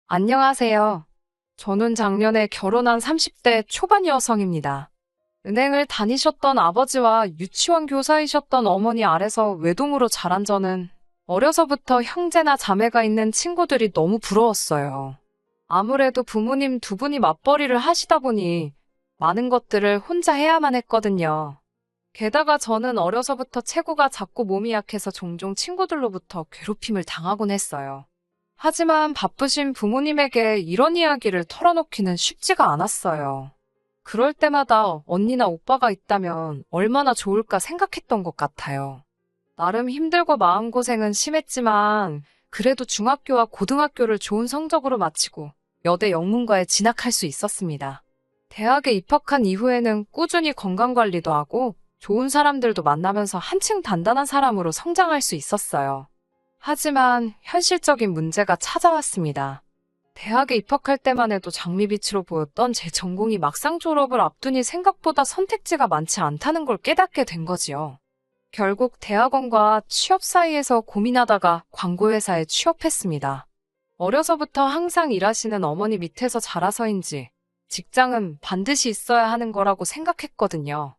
안녕하세요. 저는 작년에 결혼한 30대 초반 여성입니다. 은행을 다니셨던 아버지와 유치원 교사이셨던 어머니 아래서 외동으로 자란 저는 어려서부터 형제나 자매가 있는 친구들이 너무 부러웠어요. 아무래도 부모님 두 분이 맞벌이를 하시다 보니 많은 것들을 혼자 해야만 했거든요. 게다가 저는 어려서부터 체구가 작고 몸이 약해서 종종 친구들로부터 괴롭힘을 당하곤 했어요. 하지만 바쁘신 부모님에게 이런 이야기를 털어놓기는 쉽지가 않았어요. 그럴 때마다 언니나 오빠가 있다면 얼마나 좋을까 생각했던 것 같아요. 나름 힘들고 마음고생은 심했지만 그래도 중학교와 고등학교를 좋은 성적으로 마치고 여대 영문과에 진학할 수 있었습니다. 대학에 입학한 이후에는 꾸준히 건강관리도 하고 좋은 사람들도 만나면서 한층 단단한 사람으로 성장할 수 있었어요. 하지만 현실적인 문제가 찾아왔습니다. 대학에 입학할 때만 해도 장밋빛으로 보였던 제 전공이 막상 졸업을 앞두니 생각보다 선택지가 많지 않다는 걸 깨닫게 된 거지요. 결국 대학원과 취업 사이에서 고민하다가 광고회사에 취업했습니다. 어려서부터 항상 일하시는 어머니 밑에서 자라서인지 직장은 반드시 있어야 하는 거라고 생각했거든요.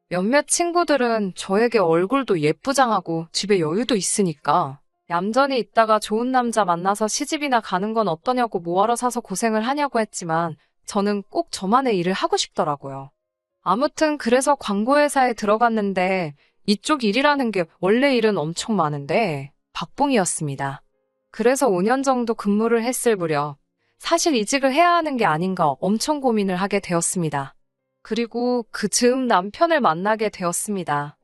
몇몇 친구들은 저에게 얼굴도 예쁘장하고 집에 여유도 있으니까 얌전히 있다가 좋은 남자 만나서 시집이나 가는 건 어떠냐고 뭐하러 사서 고생을 하냐고 했지만 저는 꼭 저만의 일을 하고 싶더라고요. 아무튼 그래서 광고회사에 들어갔는데 이쪽 일이라는 게 원래 일은 엄청 많은데 박봉이었습니다. 그래서 5년 정도 근무를 했을 무렵 사실 이직을 해야 하는 게 아닌가 엄청 고민을 하게 되었습니다. 그리고 그 즈음 남편을 만나게 되었습니다.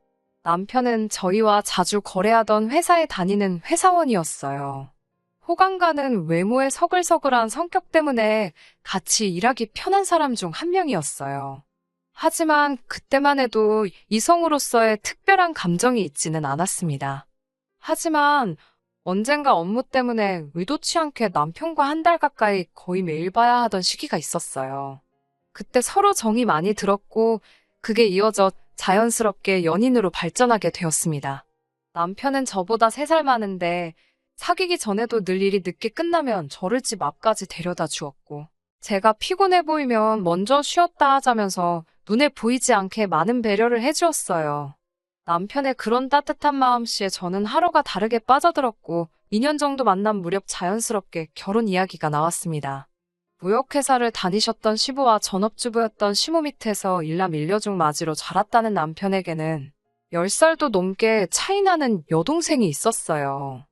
남편은 저희와 자주 거래하던 회사에 다니는 회사원이었어요. 호감 가는 외모의 서글서글한 성격 때문에 같이 일하기 편한 사람 중 한 명이었어요. 하지만 그때만 해도 이성으로서의 특별한 감정이 있지는 않았습니다. 하지만 언젠가 업무 때문에 의도치 않게 남편과 한 달 가까이 거의 매일 봐야 하던 시기가 있었어요. 그때 서로 정이 많이 들었고 그게 이어져 자연스럽게 연인으로 발전하게 되었습니다. 남편은 저보다 3살 많은데 사귀기 전에도 늘 일이 늦게 끝나면 저를 집 앞까지 데려다 주었고 제가 피곤해 보이면 먼저 쉬었다 하자면서 눈에 보이지 않게 많은 배려를 해주었어요. 남편의 그런 따뜻한 마음씨에 저는 하루가 다르게 빠져들었고 2년 정도 만난 무렵 자연스럽게 결혼 이야기가 나왔습니다. 무역회사를 다니셨던 시부와 전업주부였던 시모 밑에서 일남 일녀중 맞이로 자랐다는 남편에게는 10살도 넘게 차이나는 여동생이 있었어요.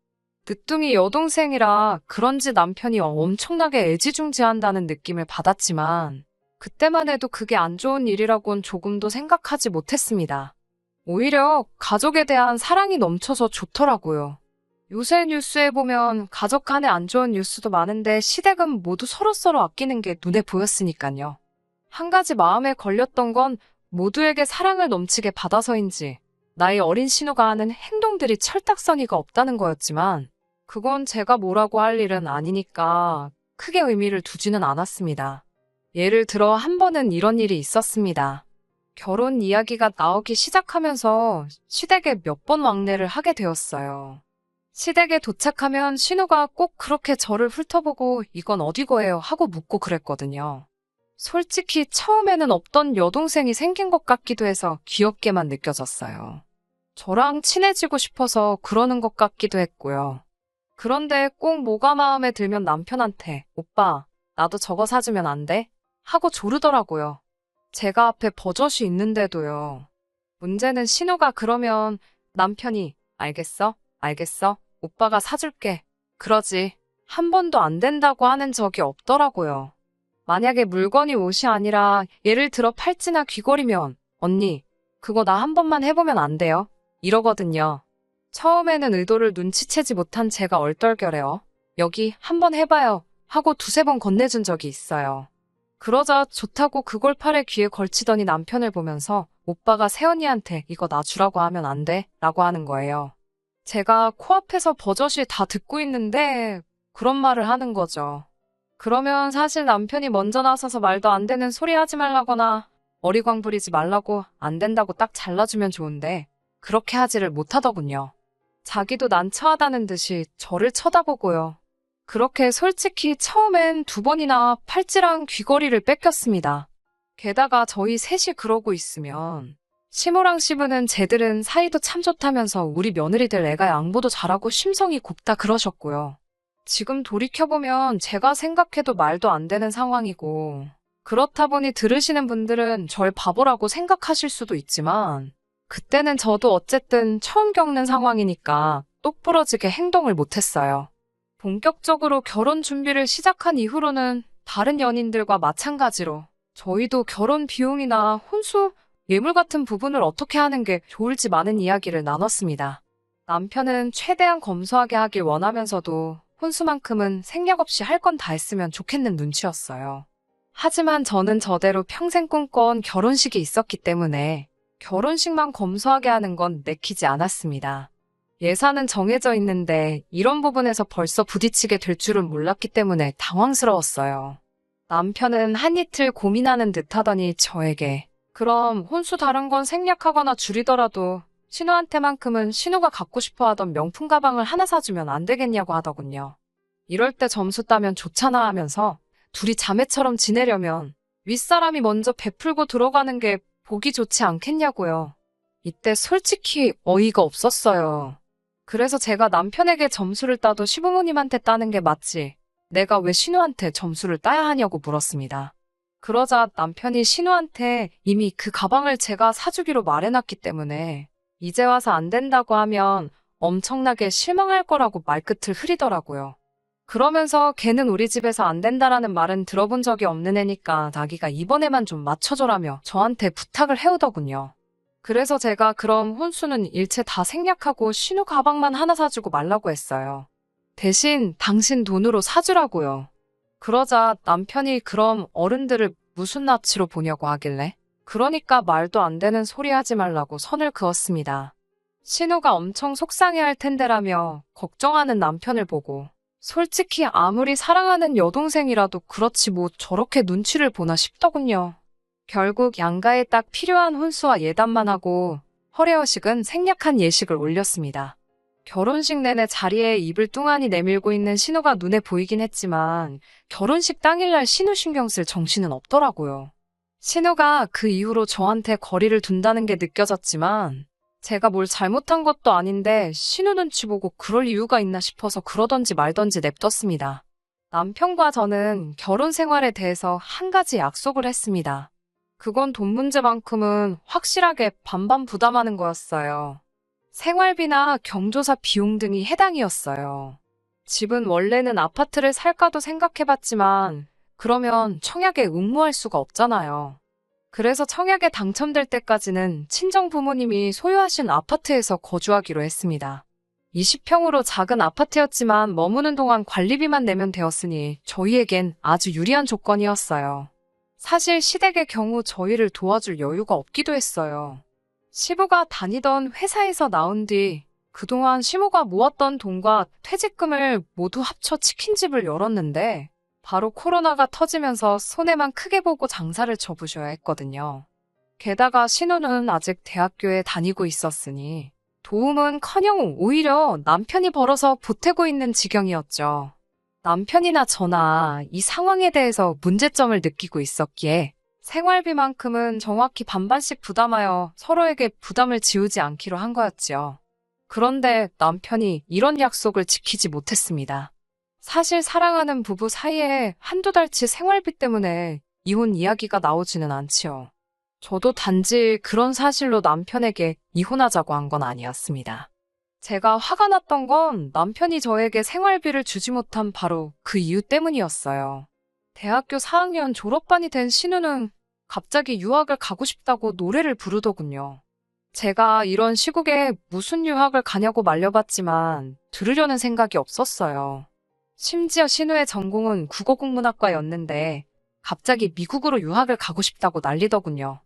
늦둥이 여동생이라 그런지 남편이 엄청나게 애지중지한다는 느낌을 받았지만 그때만 해도 그게 안 좋은 일이라곤 조금도 생각하지 못했습니다. 오히려 가족에 대한 사랑이 넘쳐서 좋더라고요. 요새 뉴스에 보면 가족 간에 안 좋은 뉴스도 많은데 시댁은 모두 서로서로 아끼는 게 눈에 보였으니까요. 한 가지 마음에 걸렸던 건 모두에게 사랑을 넘치게 받아서인지 나이 어린 신우가 하는 행동들이 철딱서니가 없다는 거였지만 그건 제가 뭐라고 할 일은 아니니까 크게 의미를 두지는 않았습니다. 예를 들어 한 번은 이런 일이 있었습니다. 결혼 이야기가 나오기 시작하면서 시댁에 몇 번 왕래를 하게 되었어요. 시댁에 도착하면 신우가 꼭 그렇게 저를 훑어보고 이건 어디 거예요 하고 묻고 그랬거든요. 솔직히 처음에는 없던 여동생이 생긴 것 같기도 해서 귀엽게만 느껴졌어요. 저랑 친해지고 싶어서 그러는 것 같기도 했고요. 그런데 꼭 뭐가 마음에 들면 남편한테 오빠 나도 저거 사주면 안 돼? 하고 조르더라고요. 제가 앞에 버젓이 있는데도요. 문제는 신우가 그러면 남편이 알겠어? 알겠어? 오빠가 사줄게. 그러지. 한 번도 안 된다고 하는 적이 없더라고요. 만약에 물건이 옷이 아니라 예를 들어 팔찌나 귀걸이면 언니, 그거 나 한 번만 해보면 안 돼요? 이러거든요. 처음에는 의도를 눈치채지 못한 제가 얼떨결에요. 여기 한번 해봐요. 하고 2~3번 건네준 적이 있어요. 그러자 좋다고 그걸 팔에 귀에 걸치더니 남편을 보면서 오빠가 새언니한테 이거 나 주라고 하면 안 돼? 라고 하는 거예요. 제가 코앞에서 버젓이 다 듣고 있는데 그런 말을 하는 거죠. 그러면 사실 남편이 먼저 나서서 말도 안 되는 소리 하지 말라거나 어리광 부리지 말라고 안 된다고 딱 잘라주면 좋은데 그렇게 하지를 못하더군요. 자기도 난처하다는 듯이 저를 쳐다보고요. 그렇게 솔직히 처음엔 2번이나 팔찌랑 귀걸이를 뺏겼습니다. 게다가 저희 셋이 그러고 있으면 시모랑 시부는 쟤들은 사이도 참 좋다면서 우리 며느리들 애가 양보도 잘하고 심성이 곱다 그러셨고요. 지금 돌이켜보면 제가 생각해도 말도 안 되는 상황이고, 그렇다 보니 들으시는 분들은 절 바보라고 생각하실 수도 있지만, 그때는 저도 어쨌든 처음 겪는 상황이니까 똑부러지게 행동을 못했어요. 본격적으로 결혼 준비를 시작한 이후로는 다른 연인들과 마찬가지로 저희도 결혼 비용이나 혼수, 예물 같은 부분을 어떻게 하는 게 좋을지 많은 이야기를 나눴습니다. 남편은 최대한 검소하게 하길 원하면서도 혼수만큼은 생략 없이 할 건 다 했으면 좋겠는 눈치였어요. 하지만 저는 저대로 평생 꿈꿔온 결혼식이 있었기 때문에 결혼식만 검소하게 하는 건 내키지 않았습니다. 예산은 정해져 있는데 이런 부분에서 벌써 부딪히게 될 줄은 몰랐기 때문에 당황스러웠어요. 남편은 한 이틀 고민하는 듯 하더니 저에게 그럼 혼수 다른 건 생략하거나 줄이더라도 신우한테만큼은 신우가 갖고 싶어 하던 명품 가방을 하나 사주면 안 되겠냐고 하더군요. 이럴 때 점수 따면 좋잖아 하면서 둘이 자매처럼 지내려면 윗사람이 먼저 베풀고 들어가는 게 보기 좋지 않겠냐고요. 이때 솔직히 어이가 없었어요. 그래서 제가 남편에게 점수를 따도 시부모님한테 따는 게 맞지. 내가 왜 신우한테 점수를 따야 하냐고 물었습니다. 그러자 남편이 신우한테 이미 그 가방을 제가 사주기로 말해놨기 때문에 이제 와서 안 된다고 하면 엄청나게 실망할 거라고 말끝을 흐리더라고요. 그러면서 걔는 우리 집에서 안 된다라는 말은 들어본 적이 없는 애니까 자기가 이번에만 좀 맞춰줘라며 저한테 부탁을 해오더군요. 그래서 제가 그럼 혼수는 일체 다 생략하고 신우 가방만 하나 사주고 말라고 했어요. 대신 당신 돈으로 사주라고요. 그러자 남편이 그럼 어른들을 무슨 낯으로 보냐고 하길래 그러니까 말도 안 되는 소리 하지 말라고 선을 그었습니다. 신우가 엄청 속상해할 텐데라며 걱정하는 남편을 보고 솔직히 아무리 사랑하는 여동생이라도 그렇지 뭐 저렇게 눈치를 보나 싶더군요. 결국 양가에 딱 필요한 혼수와 예단만 하고 허례허식은 생략한 예식을 올렸습니다. 결혼식 내내 자리에 입을 뚱하니 내밀고 있는 신우가 눈에 보이긴 했지만 결혼식 당일날 신우 신경 쓸 정신은 없더라고요. 신우가 그 이후로 저한테 거리를 둔다는 게 느껴졌지만 제가 뭘 잘못한 것도 아닌데 신우 눈치 보고 그럴 이유가 있나 싶어서 그러던지 말던지 냅뒀습니다. 남편과 저는 결혼 생활에 대해서 한 가지 약속을 했습니다. 그건 돈 문제만큼은 확실하게 반반 부담하는 거였어요. 생활비나 경조사 비용 등이 해당이었어요. 집은 원래는 아파트를 살까도 생각해봤지만 그러면 청약에 응모할 수가 없잖아요. 그래서 청약에 당첨될 때까지는 친정 부모님이 소유하신 아파트에서 거주하기로 했습니다. 20평으로 작은 아파트였지만 머무는 동안 관리비만 내면 되었으니 저희에겐 아주 유리한 조건이었어요. 사실 시댁의 경우 저희를 도와줄 여유가 없기도 했어요. 시부가 다니던 회사에서 나온 뒤 그동안 시모가 모았던 돈과 퇴직금을 모두 합쳐 치킨집을 열었는데 바로 코로나가 터지면서 손해만 크게 보고 장사를 접으셔야 했거든요. 게다가 신우는 아직 대학교에 다니고 있었으니 도움은커녕 오히려 남편이 벌어서 보태고 있는 지경이었죠. 남편이나 저나 이 상황에 대해서 문제점을 느끼고 있었기에 생활비만큼은 정확히 반반씩 부담하여 서로에게 부담을 지우지 않기로 한 거였지요. 그런데 남편이 이런 약속을 지키지 못했습니다. 사실 사랑하는 부부 사이에 한두 달치 생활비 때문에 이혼 이야기가 나오지는 않지요. 저도 단지 그런 사실로 남편에게 이혼하자고 한 건 아니었습니다. 제가 화가 났던 건 남편이 저에게 생활비를 주지 못한 바로 그 이유 때문이었어요. 대학교 4학년 졸업반이 된 신우는 갑자기 유학을 가고 싶다고 노래를 부르더군요. 제가 이런 시국에 무슨 유학을 가냐고 말려봤지만 들으려는 생각이 없었어요. 심지어 신우의 전공은 국어국문학과였는데 갑자기 미국으로 유학을 가고 싶다고 난리더군요.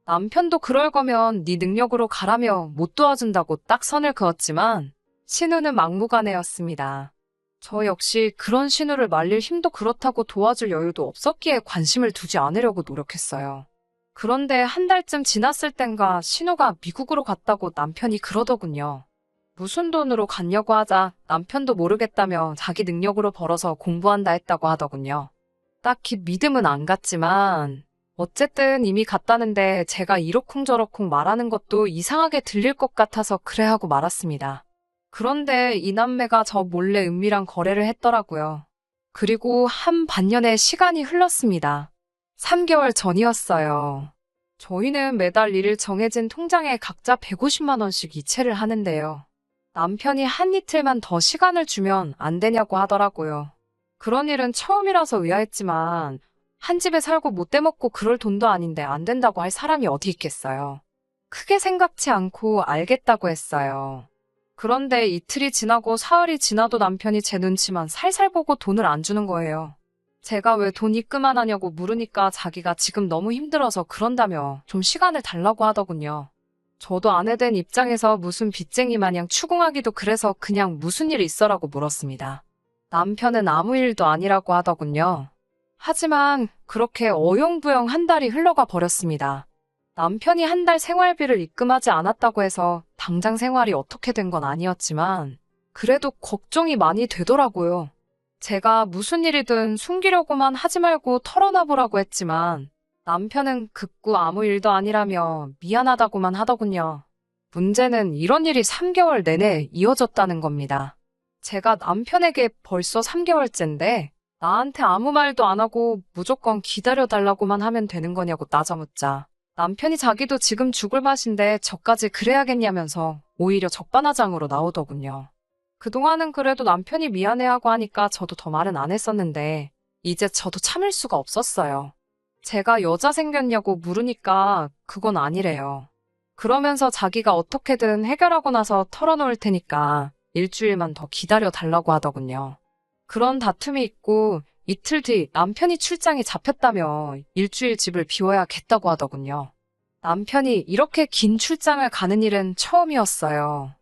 남편도 그럴 거면 네 능력으로 가라며 못 도와준다고 딱 선을 그었지만 신우는 막무가내였습니다. 저 역시 그런 신우를 말릴 힘도 그렇다고 도와줄 여유도 없었기에 관심을 두지 않으려고 노력했어요. 그런데 한 달쯤 지났을 땐가 신우가 미국으로 갔다고 남편이 그러더군요. 무슨 돈으로 갔냐고 하자 남편도 모르겠다며 자기 능력으로 벌어서 공부한다 했다고 하더군요. 딱히 믿음은 안 갔지만 어쨌든 이미 갔다는데 제가 이러쿵저러쿵 말하는 것도 이상하게 들릴 것 같아서 그래 하고 말았습니다. 그런데 이 남매가 저 몰래 은밀한 거래를 했더라고요. 그리고 한 반년의 시간이 흘렀습니다. 3개월 전이었어요. 저희는 매달 1일 정해진 통장에 각자 150만 원씩 이체를 하는데요. 남편이 한 이틀만 더 시간을 주면 안 되냐고 하더라고요. 그런 일은 처음이라서 의아했지만 한 집에 살고 못 대먹고 그럴 돈도 아닌데 안 된다고 할 사람이 어디 있겠어요. 크게 생각지 않고 알겠다고 했어요. 그런데 이틀이 지나고 사흘이 지나도 남편이 제 눈치만 살살 보고 돈을 안 주는 거예요. 제가 왜 돈 입금 안 하냐고 물으니까 자기가 지금 너무 힘들어서 그런다며 좀 시간을 달라고 하더군요. 저도 아내 된 입장에서 무슨 빚쟁이 마냥 추궁하기도 그래서 그냥 무슨 일 있어라고 물었습니다. 남편은 아무 일도 아니라고 하더군요. 하지만 그렇게 어영부영 한 달이 흘러가 버렸습니다. 남편이 한 달 생활비를 입금하지 않았다고 해서 당장 생활이 어떻게 된 건 아니었지만 그래도 걱정이 많이 되더라고요. 제가 무슨 일이든 숨기려고만 하지 말고 털어놔보라고 했지만 남편은 극구 아무 일도 아니라며 미안하다고만 하더군요. 문제는 이런 일이 3개월 내내 이어졌다는 겁니다. 제가 남편에게 벌써 3개월째인데 나한테 아무 말도 안 하고 무조건 기다려달라고만 하면 되는 거냐고 따져묻자 남편이 자기도 지금 죽을 맛인데 저까지 그래야겠냐면서 오히려 적반하장으로 나오더군요. 그동안은 그래도 남편이 미안해하고 하니까 저도 더 말은 안 했었는데 이제 저도 참을 수가 없었어요. 제가 여자 생겼냐고 물으니까 그건 아니래요. 그러면서 자기가 어떻게든 해결하고 나서 털어놓을 테니까 일주일만 더 기다려 달라고 하더군요. 그런 다툼이 있고 이틀 뒤 남편이 출장이 잡혔다며 일주일 집을 비워야겠다고 하더군요. 남편이 이렇게 긴 출장을 가는 일은 처음이었어요.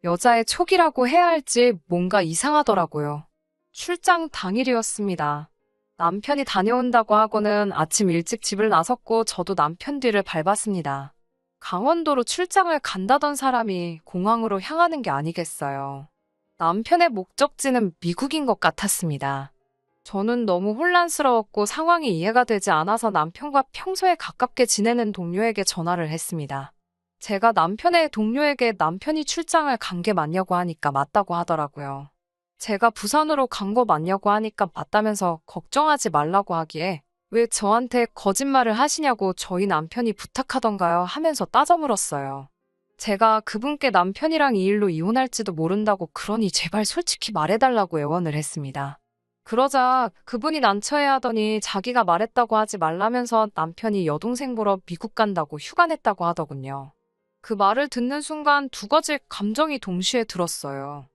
여자의 촉이라고 해야 할지 뭔가 이상하더라고요. 출장 당일이었습니다. 남편이 다녀온다고 하고는 아침 일찍 집을 나섰고 저도 남편 뒤를 밟았습니다. 강원도로 출장을 간다던 사람이 공항으로 향하는 게 아니겠어요. 남편의 목적지는 미국인 것 같았습니다. 저는 너무 혼란스러웠고 상황이 이해가 되지 않아서 남편과 평소에 가깝게 지내는 동료에게 전화를 했습니다. 제가 남편의 동료에게 남편이 출장을 간 게 맞냐고 하니까 맞다고 하더라고요. 제가 부산으로 간 거 맞냐고 하니까 맞다면서 걱정하지 말라고 하기에 왜 저한테 거짓말을 하시냐고 저희 남편이 부탁하던가요 하면서 따져 물었어요. 제가 그분께 남편이랑 이 일로 이혼할지도 모른다고 그러니 제발 솔직히 말해달라고 애원을 했습니다. 그러자 그분이 난처해하더니 자기가 말했다고 하지 말라면서 남편이 여동생 보러 미국 간다고 휴가 냈다고 하더군요. 그 말을 듣는 순간 두 가지 감정이 동시에 들었어요.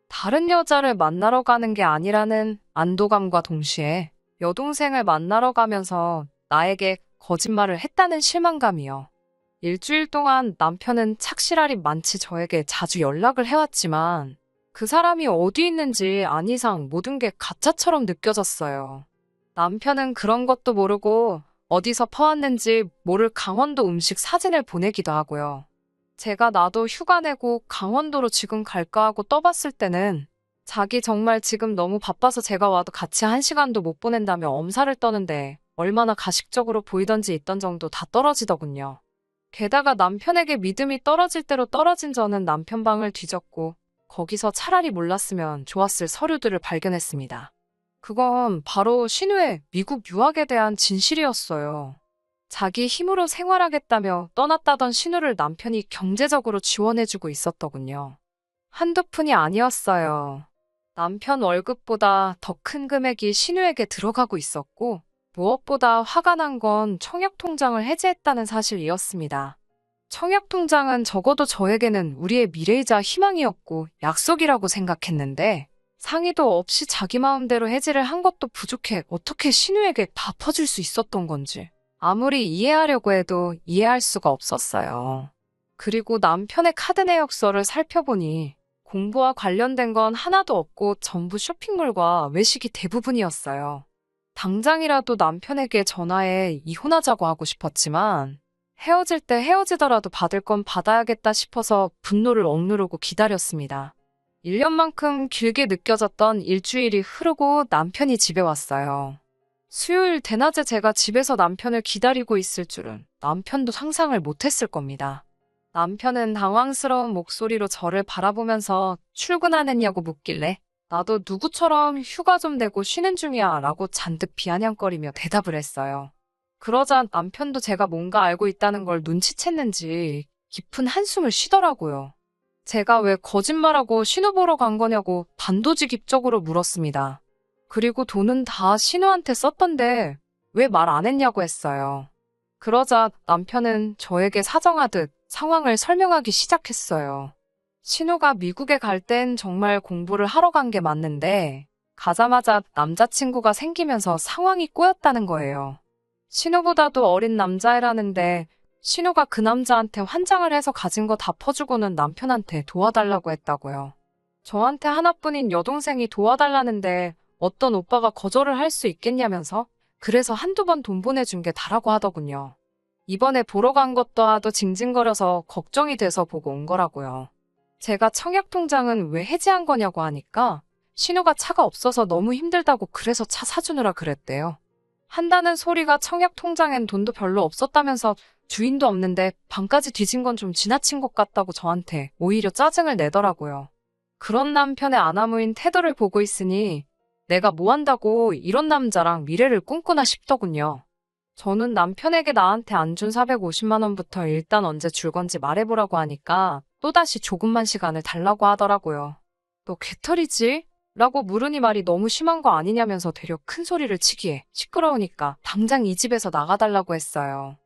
다른 여자를 만나러 가는 게 아니라는 안도감과 동시에 여동생을 만나러 가면서 나에게 거짓말을 했다는 실망감이요. 일주일 동안 남편은 착실할이 많지 저에게 자주 연락을 해왔지만 그 사람이 어디 있는지 안 이상 모든 게 가짜처럼 느껴졌어요. 남편은 그런 것도 모르고 어디서 퍼왔는지 모를 강원도 음식 사진을 보내기도 하고요. 제가 나도 휴가 내고 강원도로 지금 갈까 하고 떠봤을 때는 자기 정말 지금 너무 바빠서 제가 와도 같이 1시간도 못 보낸다며 엄살을 떠는데 얼마나 가식적으로 보이던지 있던 정도 다 떨어지더군요. 게다가 남편에게 믿음이 떨어질 대로 떨어진 저는 남편 방을 뒤졌고 거기서 차라리 몰랐으면 좋았을 서류들을 발견했습니다. 그건 바로 신우의 미국 유학에 대한 진실이었어요. 자기 힘으로 생활하겠다며 떠났다던 신우를 남편이 경제적으로 지원해주고 있었더군요. 한두 푼이 아니었어요. 남편 월급보다 더 큰 금액이 신우에게 들어가고 있었고 무엇보다 화가 난 건 청약통장을 해지했다는 사실이었습니다. 청약통장은 적어도 저에게는 우리의 미래이자 희망이었고 약속이라고 생각했는데 상의도 없이 자기 마음대로 해지를 한 것도 부족해 어떻게 신우에게 다 퍼줄 수 있었던 건지 아무리 이해하려고 해도 이해할 수가 없었어요. 그리고 남편의 카드 내역서를 살펴보니 공부와 관련된 건 하나도 없고 전부 쇼핑몰과 외식이 대부분이었어요. 당장이라도 남편에게 전화해 이혼하자고 하고 싶었지만 헤어질 때 헤어지더라도 받을 건 받아야겠다 싶어서 분노를 억누르고 기다렸습니다. 1년만큼 길게 느껴졌던 일주일이 흐르고 남편이 집에 왔어요. 수요일 대낮에 제가 집에서 남편을 기다리고 있을 줄은 남편도 상상을 못했을 겁니다. 남편은 당황스러운 목소리로 저를 바라보면서 출근 안 했냐고 묻길래 나도 누구처럼 휴가 좀 내고 쉬는 중이야 라고 잔뜩 비아냥거리며 대답을 했어요. 그러자 남편도 제가 뭔가 알고 있다는 걸 눈치챘는지 깊은 한숨을 쉬더라고요. 제가 왜 거짓말하고 신우 보러 간 거냐고 단도직입적으로 물었습니다. 그리고 돈은 다 신우한테 썼던데 왜 말 안 했냐고 했어요. 그러자 남편은 저에게 사정하듯 상황을 설명하기 시작했어요. 신우가 미국에 갈 땐 정말 공부를 하러 간 게 맞는데 가자마자 남자친구가 생기면서 상황이 꼬였다는 거예요. 신우보다도 어린 남자애라는데 신우가 그 남자한테 환장을 해서 가진 거 다 퍼주고는 남편한테 도와달라고 했다고요. 저한테 하나뿐인 여동생이 도와달라는데 어떤 오빠가 거절을 할 수 있겠냐면서 그래서 한두 번 돈 보내준 게 다라고 하더군요. 이번에 보러 간 것도 하도 징징거려서 걱정이 돼서 보고 온 거라고요. 제가 청약통장은 왜 해지한 거냐고 하니까 신우가 차가 없어서 너무 힘들다고 그래서 차 사주느라 그랬대요. 한다는 소리가 청약통장엔 돈도 별로 없었다면서 주인도 없는데 방까지 뒤진 건 좀 지나친 것 같다고 저한테 오히려 짜증을 내더라고요. 그런 남편의 아나무인 태도를 보고 있으니 내가 뭐 한다고 이런 남자랑 미래를 꿈꾸나 싶더군요. 저는 남편에게 나한테 안 준 450만 원부터 일단 언제 줄 건지 말해보라고 하니까 또다시 조금만 시간을 달라고 하더라고요. 너 개털이지? 라고 물으니 말이 너무 심한 거 아니냐면서 되려 큰 소리를 치기에 시끄러우니까 당장 이 집에서 나가달라고 했어요.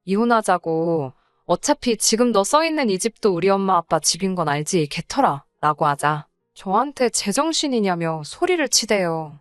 이혼하자고. 어차피 지금 너 써있는 이 집도 우리 엄마 아빠 집인 건 알지 개털아 라고 하자 저한테 제정신이냐며 소리를 치대요.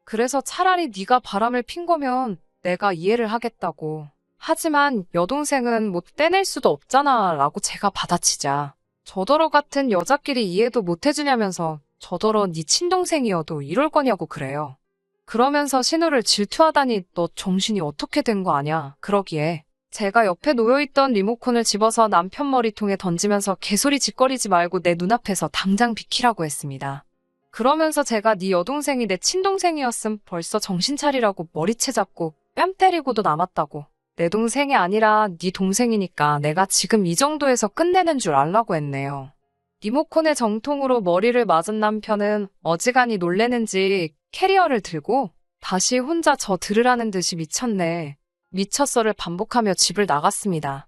그래서 차라리 네가 바람을 핀 거면 내가 이해를 하겠다고. 하지만 여동생은 뭐 떼낼 수도 없잖아 라고 제가 받아치자 저더러 같은 여자끼리 이해도 못 해주냐면서 저더러 네 친동생이어도 이럴 거냐고 그래요. 그러면서 신우를 질투하다니 너 정신이 어떻게 된 거 아냐 그러기에 제가 옆에 놓여있던 리모컨을 집어서 남편 머리통에 던지면서 개소리 짓거리지 말고 내 눈앞에서 당장 비키라고 했습니다. 그러면서 제가 네 여동생이 내 친동생이었음 벌써 정신 차리라고 머리채 잡고 뺨 때리고도 남았다고. 내 동생이 아니라 네 동생이니까 내가 지금 이 정도에서 끝내는 줄 알라고 했네요. 리모컨의 정통으로 머리를 맞은 남편은 어지간히 놀래는지 캐리어를 들고 다시 혼자 저 들으라는 듯이 미쳤네. 미쳤어를 반복하며 집을 나갔습니다.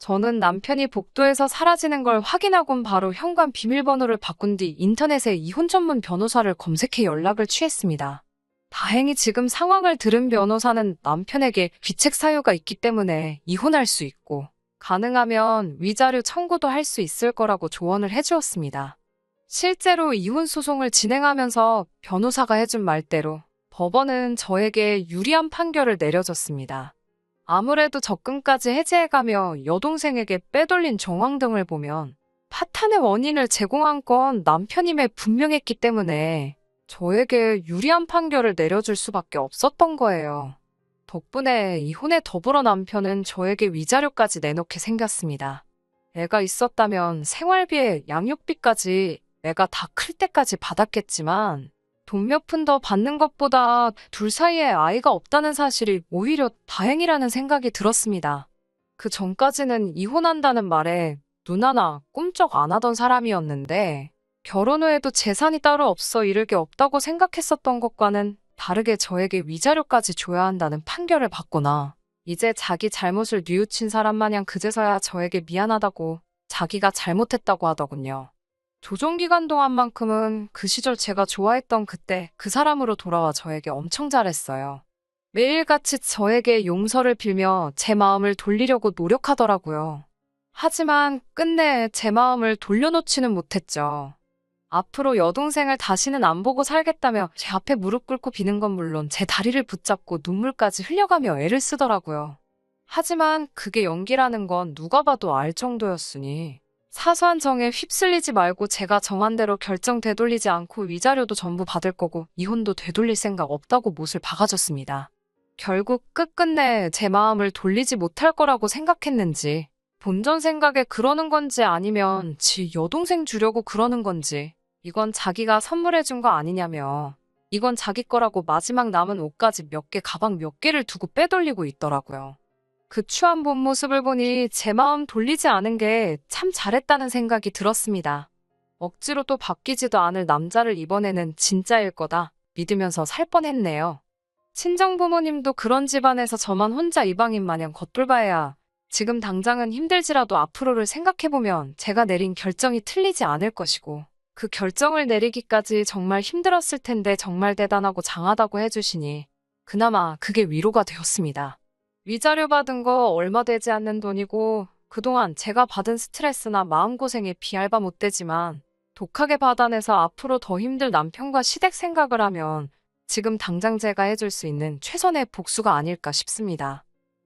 저는 남편이 복도에서 사라지는 걸 확인하곤 바로 현관 비밀번호를 바꾼 뒤 인터넷에 이혼 전문 변호사를 검색해 연락을 취했습니다. 다행히 지금 상황을 들은 변호사는 남편에게 귀책 사유가 있기 때문에 이혼할 수 있고 가능하면 위자료 청구도 할 수 있을 거라고 조언을 해주었습니다. 실제로 이혼 소송을 진행하면서 변호사가 해준 말대로 법원은 저에게 유리한 판결을 내려줬습니다. 아무래도 적금까지 해지해가며 여동생에게 빼돌린 정황 등을 보면 파탄의 원인을 제공한 건 남편임에 분명했기 때문에 저에게 유리한 판결을 내려줄 수밖에 없었던 거예요. 덕분에 이혼에 더불어 남편은 저에게 위자료까지 내놓게 생겼습니다. 애가 있었다면 생활비에 양육비까지 애가 다 클 때까지 받았겠지만 돈 몇 푼 더 받는 것보다 둘 사이에 아이가 없다는 사실이 오히려 다행이라는 생각이 들었습니다. 그 전까지는 이혼한다는 말에 눈 하나 꿈쩍 안 하던 사람이었는데 결혼 후에도 재산이 따로 없어 잃을 게 없다고 생각했었던 것과는 다르게 저에게 위자료까지 줘야 한다는 판결을 받거나 이제 자기 잘못을 뉘우친 사람 마냥 그제서야 저에게 미안하다고 자기가 잘못했다고 하더군요. 조정기간 동안만큼은 그 시절 제가 좋아했던 그때 그 사람으로 돌아와 저에게 엄청 잘했어요. 매일같이 저에게 용서를 빌며 제 마음을 돌리려고 노력하더라고요. 하지만 끝내 제 마음을 돌려놓지는 못했죠. 앞으로 여동생을 다시는 안 보고 살겠다며 제 앞에 무릎 꿇고 비는 건 물론 제 다리를 붙잡고 눈물까지 흘려가며 애를 쓰더라고요. 하지만 그게 연기라는 건 누가 봐도 알 정도였으니 사소한 정에 휩쓸리지 말고 제가 정한 대로 결정 되돌리지 않고 위자료도 전부 받을 거고 이혼도 되돌릴 생각 없다고 못을 박아줬습니다. 결국 끝끝내 제 마음을 돌리지 못할 거라고 생각했는지, 본전 생각에 그러는 건지 아니면 지 여동생 주려고 그러는 건지, 이건 자기가 선물해준 거 아니냐며, 이건 자기 거라고 마지막 남은 옷까지 몇 개, 가방 몇 개를 두고 빼돌리고 있더라고요. 그 추한 본 모습을 보니 제 마음 돌리지 않은 게 참 잘했다는 생각이 들었습니다. 억지로 또 바뀌지도 않을 남자를 이번에는 진짜일 거다 믿으면서 살 뻔했네요. 친정 부모님도 그런 집안에서 저만 혼자 이방인 마냥 겉돌봐야 지금 당장은 힘들지라도 앞으로를 생각해보면 제가 내린 결정이 틀리지 않을 것이고, 그 결정을 내리기까지 정말 힘들었을 텐데 정말 대단하고 장하다고 해주시니 그나마 그게 위로가 되었습니다. 위자료 받은 거 얼마 되지 않는 돈이고 그동안 제가 받은 스트레스나 마음고생에 비할바 못 되지만 독하게 받아내서 앞으로 더 힘들 남편과 시댁 생각을 하면 지금 당장 제가 해줄 수 있는 최선의 복수가 아닐까 싶습니다.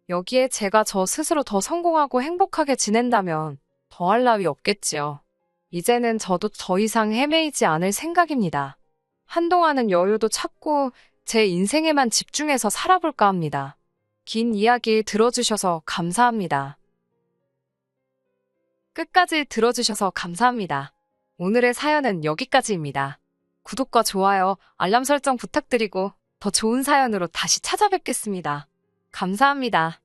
여기에 제가 저 스스로 더 성공하고 행복하게 지낸다면 더할 나위 없겠지요. 이제는 저도 더 이상 헤매이지 않을 생각입니다. 한동안은 여유도 찾고 제 인생에만 집중해서 살아볼까 합니다. 긴 이야기 들어주셔서 감사합니다. 끝까지 들어주셔서 감사합니다. 오늘의 사연은 여기까지입니다. 구독과 좋아요, 알람 설정 부탁드리고 더 좋은 사연으로 다시 찾아뵙겠습니다. 감사합니다.